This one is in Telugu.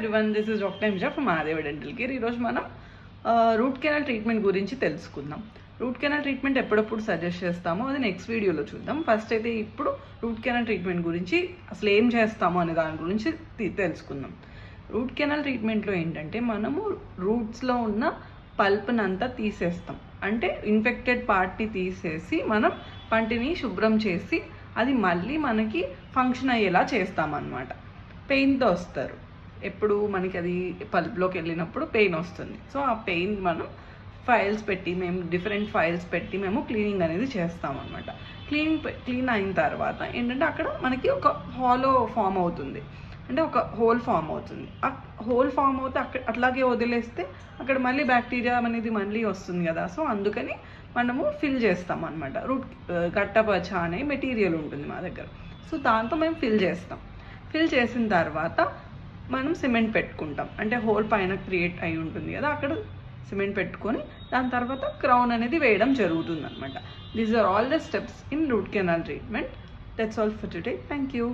Everyone, this is doctor Nimisha from Mahadeva dental care. ఈరోజు మనం రూట్ కెనాల్ ట్రీట్మెంట్ గురించి తెలుసుకుందాం. రూట్ కెనాల్ ట్రీట్మెంట్ ఎప్పుడప్పుడు సజెస్ట్ చేస్తామో అది నెక్స్ట్ వీడియోలో చూద్దాం. ఫస్ట్ అయితే ఇప్పుడు రూట్ కెనాల్ ట్రీట్మెంట్ గురించి అసలు ఏం చేస్తామో అనే దాని గురించి తెలుసుకుందాం. రూట్ కెనాల్ ట్రీట్మెంట్లో ఏంటంటే మనము రూట్స్లో ఉన్న పల్ప్నంతా తీసేస్తాం. అంటే ఇన్ఫెక్టెడ్ పార్ట్ని తీసేసి మనం పంటిని శుభ్రం చేసి అది మళ్ళీ మనకి ఫంక్షన్ అయ్యేలా చేస్తామన్నమాట. పెయిన్తో వస్తారు. ఎప్పుడు మనకి అది పల్ప్లోకి వెళ్ళినప్పుడు పెయిన్ వస్తుంది. సో ఆ పెయిన్ మనం ఫైల్స్ పెట్టి మేము డిఫరెంట్ ఫైల్స్ పెట్టి మేము క్లీనింగ్ అనేది చేస్తామన్నమాట. క్లీన్ అయిన తర్వాత ఏంటంటే అక్కడ మనకి ఒక హాలో ఫామ్ అవుతుంది, అంటే ఒక హోల్ ఫామ్ అవుతుంది. ఆ హోల్ ఫామ్ అవుతే అట్లాగే వదిలేస్తే అక్కడ మళ్ళీ బ్యాక్టీరియా అనేది మళ్ళీ వస్తుంది కదా. సో అందుకని మనము ఫిల్ చేస్తాం అనమాట. రూట్ గట్టపచ అనే మెటీరియల్ ఉంటుంది మా దగ్గర. సో దాంతో మేము ఫిల్ చేస్తాం. ఫిల్ చేసిన తర్వాత మనం సిమెంట్ పెట్టుకుంటాం. అంటే హోల్ పైన క్రియేట్ అయి ఉంటుంది కదా, అక్కడ సిమెంట్ పెట్టుకొని దాని తర్వాత క్రౌన్ అనేది వేయడం జరుగుతుంది అనమాట. These are all the steps in root canal treatment. That's all for today. Thank you.